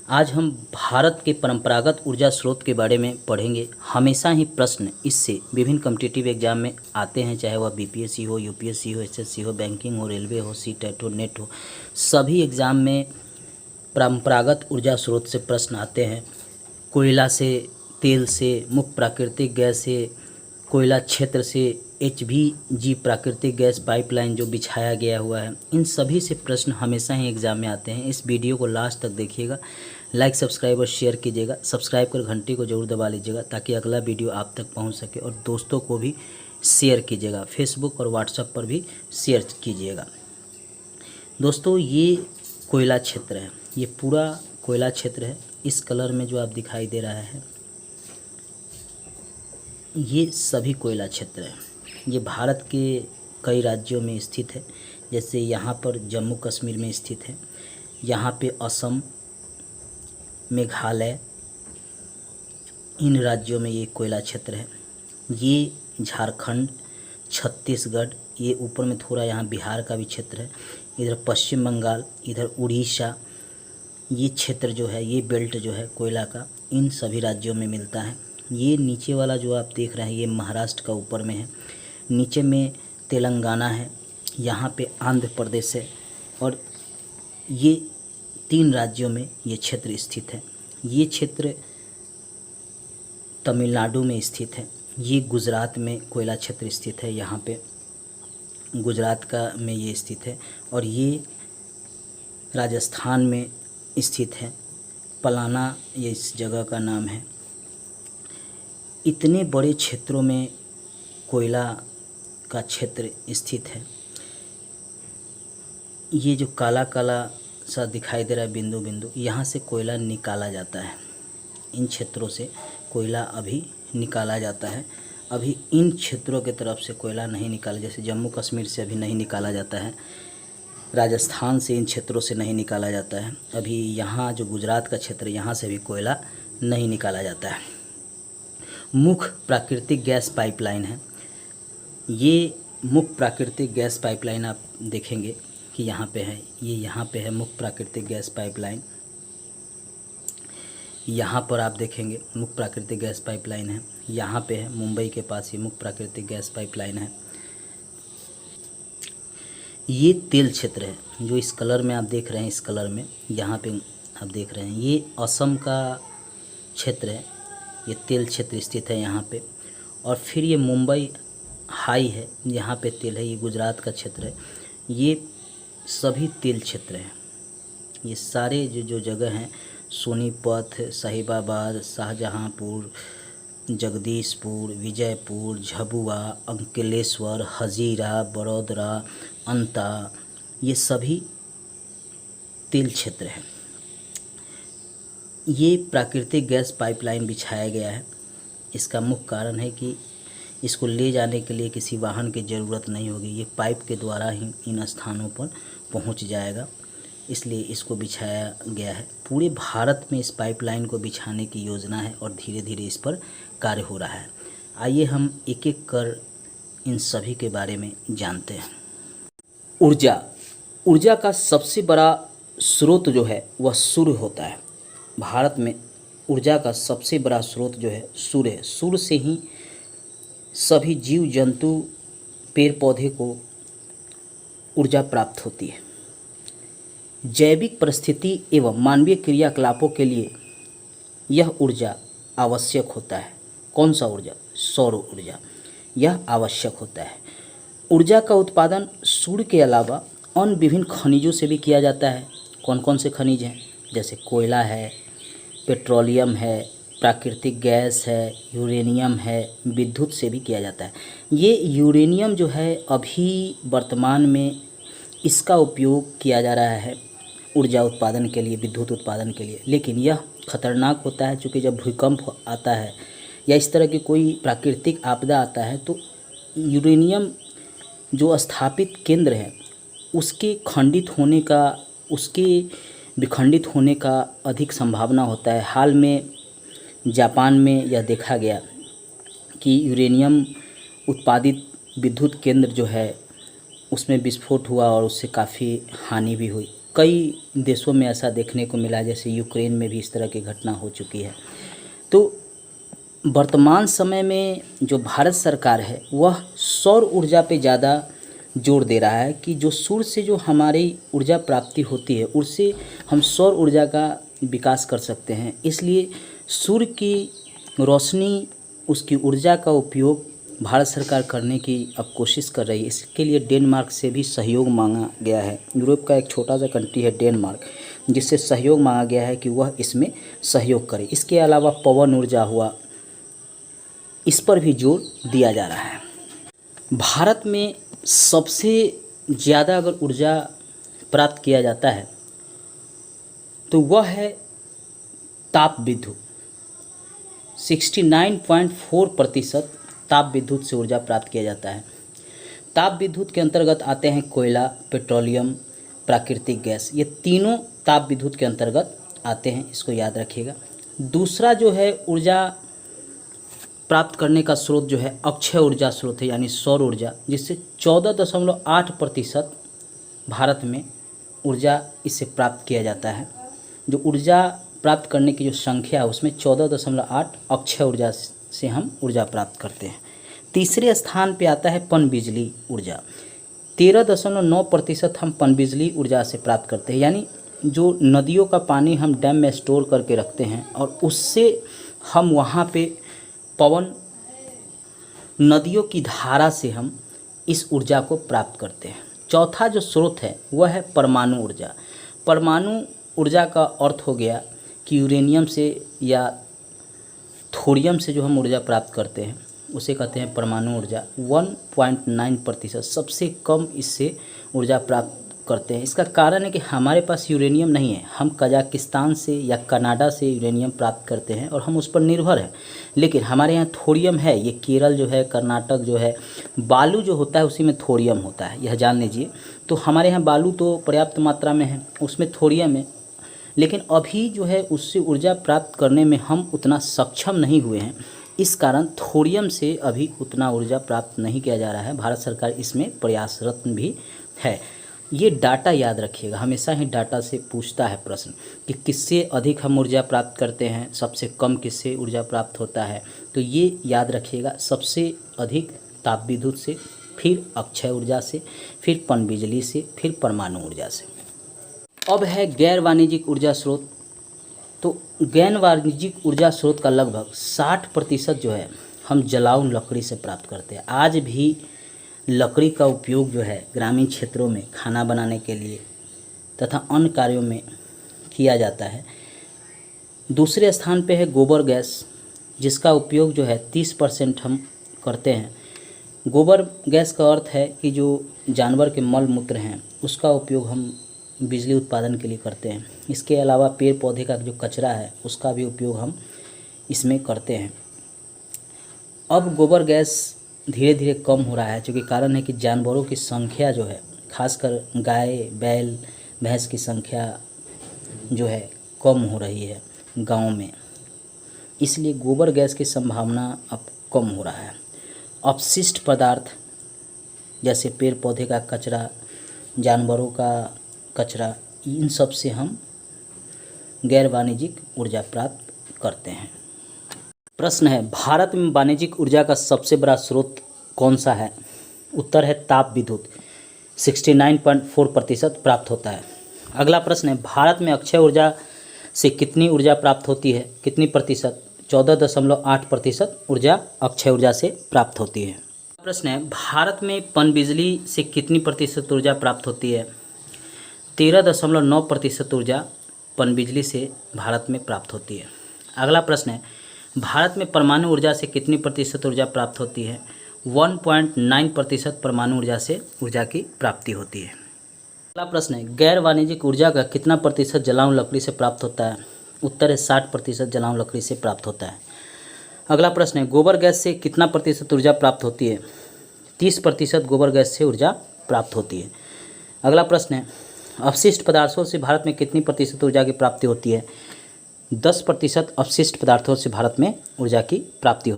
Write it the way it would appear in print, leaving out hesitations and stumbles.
आज हम भारत के परंपरागत ऊर्जा स्रोत के बारे में पढ़ेंगे। हमेशा ही प्रश्न इससे विभिन्न कॉम्पिटिटिव एग्जाम में आते हैं, चाहे वह बीपीएससी हो, यूपीएससी हो, एसएससी हो, बैंकिंग हो, रेलवे हो, सीटेट हो, नेट हो, सभी एग्ज़ाम में परंपरागत ऊर्जा स्रोत से प्रश्न आते हैं। कोयला से, तेल से, मुख्य प्राकृतिक गैस से, कोयला क्षेत्र से, एचवीजी प्राकृतिक गैस पाइपलाइन जो बिछाया गया हुआ है, इन सभी से प्रश्न हमेशा ही एग्ज़ाम में आते हैं। इस वीडियो को लास्ट तक देखिएगा, लाइक सब्सक्राइब और शेयर कीजिएगा। सब्सक्राइब कर घंटी को ज़रूर दबा लीजिएगा ताकि अगला वीडियो आप तक पहुंच सके, और दोस्तों को भी शेयर कीजिएगा, फेसबुक और व्हाट्सएप पर भी शेयर कीजिएगा। दोस्तों, ये कोयला क्षेत्र है, ये पूरा कोयला क्षेत्र है। इस कलर में जो आप दिखाई दे रहा है, ये सभी कोयला क्षेत्र है। ये भारत के कई राज्यों में स्थित है, जैसे यहाँ पर जम्मू कश्मीर में स्थित है, यहाँ पे असम, मेघालय, इन राज्यों में ये कोयला क्षेत्र है। ये झारखंड, छत्तीसगढ़, ये ऊपर में थोड़ा यहाँ बिहार का भी क्षेत्र है, इधर पश्चिम बंगाल, इधर उड़ीसा, ये क्षेत्र जो है, ये बेल्ट जो है कोयला का, इन सभी राज्यों में मिलता है। ये नीचे वाला जो आप देख रहे हैं, ये महाराष्ट्र का ऊपर में है, नीचे में तेलंगाना है, यहाँ पे आंध्र प्रदेश है, और ये 3 राज्यों में ये क्षेत्र स्थित है। ये क्षेत्र तमिलनाडु में स्थित है। ये गुजरात में कोयला क्षेत्र स्थित है, यहाँ पे गुजरात का में ये स्थित है, और ये राजस्थान में स्थित है, पलाना ये इस जगह का नाम है। इतने बड़े क्षेत्रों में कोयला का क्षेत्र स्थित है। ये जो काला काला सा दिखाई दे रहा है बिंदु बिंदु, यहाँ से कोयला निकाला जाता है। इन क्षेत्रों से कोयला अभी निकाला जाता है। अभी इन क्षेत्रों के तरफ से कोयला नहीं निकाला, जैसे जम्मू कश्मीर से अभी नहीं निकाला जाता है, राजस्थान से इन क्षेत्रों से नहीं निकाला जाता है। अभी यहाँ जो गुजरात का क्षेत्र, यहाँ से भी कोयला नहीं निकाला जाता है। मुख्य प्राकृतिक गैस पाइपलाइन है। ये मुख्य प्राकृतिक गैस पाइपलाइन आप देखेंगे कि यहाँ पे है, ये यहाँ पे है मुख्य प्राकृतिक गैस पाइपलाइन। यहाँ पर आप देखेंगे मुख्य प्राकृतिक गैस पाइपलाइन है, यहाँ पे है मुंबई के पास ये मुख्य प्राकृतिक गैस पाइपलाइन है। ये तेल क्षेत्र है जो इस कलर में आप देख रहे हैं, इस कलर में यहाँ पे आप देख रहे हैं, ये असम का क्षेत्र है। ये तेल क्षेत्र स्थित है यहाँ पे, और फिर ये मुंबई हाई है, यहाँ पे तेल है, ये गुजरात का क्षेत्र है। ये सभी तेल क्षेत्र हैं। ये सारे जो जगह हैं, सोनीपत, साहिबाबाद, शाहजहाँपुर, जगदीशपुर, विजयपुर, झबुआ, अंकलेश्वर, हजीरा, बड़ोदरा, अंता, ये सभी तेल क्षेत्र हैं। ये प्राकृतिक गैस पाइपलाइन बिछाया गया है। इसका मुख्य कारण है कि इसको ले जाने के लिए किसी वाहन की ज़रूरत नहीं होगी, ये पाइप के द्वारा ही इन स्थानों पर पहुंच जाएगा, इसलिए इसको बिछाया गया है। पूरे भारत में इस पाइपलाइन को बिछाने की योजना है और धीरे धीरे इस पर कार्य हो रहा है। आइए हम एक एक कर इन सभी के बारे में जानते हैं। ऊर्जा का सबसे बड़ा स्रोत जो है वह सूर्य होता है। भारत में ऊर्जा का सबसे बड़ा स्रोत जो है सूर्य है। सूर्य से ही सभी जीव जंतु, पेड़ पौधे को ऊर्जा प्राप्त होती है। जैविक परिस्थिति एवं मानवीय क्रियाकलापों के लिए यह ऊर्जा आवश्यक होता है। कौन सा ऊर्जा? सौर ऊर्जा, यह आवश्यक होता है। ऊर्जा का उत्पादन सूर्य के अलावा अन्य विभिन्न खनिजों से भी किया जाता है। कौन कौन से खनिज हैं? जैसे कोयला है, पेट्रोलियम है, प्राकृतिक गैस है, यूरेनियम है, विद्युत से भी किया जाता है। ये यूरेनियम जो है अभी वर्तमान में इसका उपयोग किया जा रहा है ऊर्जा उत्पादन के लिए, विद्युत उत्पादन के लिए, लेकिन यह खतरनाक होता है, क्योंकि जब भूकंप आता है या इस तरह की कोई प्राकृतिक आपदा आता है तो यूरेनियम जो स्थापित केंद्र है उसके विखंडित होने का अधिक संभावना होता है। हाल में जापान में यह देखा गया कि यूरेनियम उत्पादित विद्युत केंद्र जो है उसमें विस्फोट हुआ और उससे काफ़ी हानि भी हुई, कई देशों में ऐसा देखने को मिला, जैसे यूक्रेन में भी इस तरह की घटना हो चुकी है। तो वर्तमान समय में जो भारत सरकार है वह सौर ऊर्जा पे ज़्यादा जोर दे रहा है कि जो सूर्य से जो हमारी ऊर्जा प्राप्ति होती है उससे हम सौर ऊर्जा का विकास कर सकते हैं। इसलिए सूर्य की रोशनी, उसकी ऊर्जा का उपयोग भारत सरकार करने की अब कोशिश कर रही है। इसके लिए डेनमार्क से भी सहयोग मांगा गया है। यूरोप का एक छोटा सा कंट्री है डेनमार्क, जिससे सहयोग मांगा गया है कि वह इसमें सहयोग करे। इसके अलावा पवन ऊर्जा हुआ, इस पर भी जोर दिया जा रहा है। भारत में सबसे ज़्यादा अगर ऊर्जा प्राप्त किया जाता है तो वह है ताप विद्युत। 69.4% ताप विद्युत से ऊर्जा प्राप्त किया जाता है। ताप विद्युत के अंतर्गत आते हैं कोयला, पेट्रोलियम, प्राकृतिक गैस, ये तीनों ताप विद्युत के अंतर्गत आते हैं, इसको याद रखिएगा। दूसरा जो है ऊर्जा प्राप्त करने का स्रोत जो है अक्षय ऊर्जा स्रोत है, यानी सौर ऊर्जा, जिससे 14.8% भारत में ऊर्जा इससे प्राप्त किया जाता है। जो ऊर्जा प्राप्त करने की जो संख्या है उसमें 14.8 अक्षय ऊर्जा से हम ऊर्जा प्राप्त करते हैं। तीसरे स्थान पे आता है पनबिजली ऊर्जा। 13.9% हम पनबिजली ऊर्जा से प्राप्त करते हैं, यानी जो नदियों का पानी हम डैम में स्टोर करके रखते हैं और उससे हम वहाँ पे पवन, नदियों की धारा से हम इस ऊर्जा को प्राप्त करते हैं। चौथा जो स्रोत है वह है परमाणु ऊर्जा। परमाणु ऊर्जा का अर्थ हो गया कि यूरेनियम से या थोरियम से जो हम ऊर्जा प्राप्त करते हैं उसे कहते हैं परमाणु ऊर्जा। 1.9% सबसे कम इससे ऊर्जा प्राप्त करते हैं। इसका कारण है कि हमारे पास यूरेनियम नहीं है, हम कजाकिस्तान से या कनाडा से यूरेनियम प्राप्त करते हैं और हम उस पर निर्भर हैं। लेकिन हमारे यहाँ थोरियम है, ये केरल जो है, कर्नाटक जो है, बालू जो होता है उसी में थोरियम होता है, यह जान लीजिए। तो हमारे यहाँ बालू तो पर्याप्त मात्रा में है, उसमें थोरियम है, लेकिन अभी जो है उससे ऊर्जा प्राप्त करने में हम उतना सक्षम नहीं हुए हैं। इस कारण थोरियम से अभी उतना ऊर्जा प्राप्त नहीं किया जा रहा है। भारत सरकार इसमें प्रयासरत भी है। ये डाटा याद रखिएगा, हमेशा ही डाटा से पूछता है प्रश्न कि किससे अधिक हम ऊर्जा प्राप्त करते हैं, सबसे कम किससे ऊर्जा प्राप्त होता है। तो ये याद रखिएगा, सबसे अधिक ताप विद्युत से, फिर अक्षय ऊर्जा से, फिर पनबिजली से, फिर परमाणु ऊर्जा से। अब है गैर वाणिज्यिक ऊर्जा स्रोत। तो गैर वाणिज्यिक ऊर्जा स्रोत का लगभग 60% जो है हम जलाऊ लकड़ी से प्राप्त करते हैं। आज भी लकड़ी का उपयोग जो है ग्रामीण क्षेत्रों में खाना बनाने के लिए तथा अन्य कार्यों में किया जाता है। दूसरे स्थान पे है गोबर गैस, जिसका उपयोग जो है 30% हम करते हैं। गोबर गैस का अर्थ है कि जो जानवर के मल मूत्र हैं उसका उपयोग हम बिजली उत्पादन के लिए करते हैं। इसके अलावा पेड़ पौधे का जो कचरा है उसका भी उपयोग हम इसमें करते हैं। अब गोबर गैस धीरे धीरे कम हो रहा है, क्योंकि कारण है कि जानवरों की संख्या जो है, खासकर गाय, बैल, भैंस की संख्या जो है कम हो रही है गाँव में, इसलिए गोबर गैस की संभावना अब कम हो रहा है। अपशिष्ट पदार्थ जैसे पेड़ पौधे का कचरा, जानवरों का कचरा, इन सब से हम गैर वाणिज्यिक ऊर्जा प्राप्त करते हैं। प्रश्न है, भारत में वाणिज्यिक ऊर्जा का सबसे बड़ा स्रोत कौन सा है? उत्तर है ताप विद्युत, 69.4% प्राप्त होता है। अगला प्रश्न है, भारत में अक्षय ऊर्जा से कितनी ऊर्जा प्राप्त होती है? कितनी प्रतिशत? 14.8% ऊर्जा अक्षय ऊर्जा से प्राप्त होती है। प्रश्न है, भारत में पनबिजली से कितनी प्रतिशत ऊर्जा प्राप्त होती है? 13.9% ऊर्जा पनबिजली से भारत में प्राप्त होती है। अगला प्रश्न है, भारत में परमाणु ऊर्जा से कितनी प्रतिशत ऊर्जा प्राप्त होती है? 1.9% परमाणु ऊर्जा से ऊर्जा की प्राप्ति होती है। अगला प्रश्न है, गैर वाणिज्यिक ऊर्जा का कितना प्रतिशत जलाऊ लकड़ी से प्राप्त होता है? उत्तर है 60% जलाऊ लकड़ी से प्राप्त होता है। अगला प्रश्न है, गोबर गैस से कितना प्रतिशत ऊर्जा प्राप्त होती है? 30% गोबर गैस से ऊर्जा प्राप्त होती है। अगला प्रश्न है, अपशिष्ट पदार्थों से भारत में कितनी प्रतिशत ऊर्जा की प्राप्ति होती है? 10% अपशिष्ट पदार्थों से भारत में ऊर्जा की प्राप्ति होती है।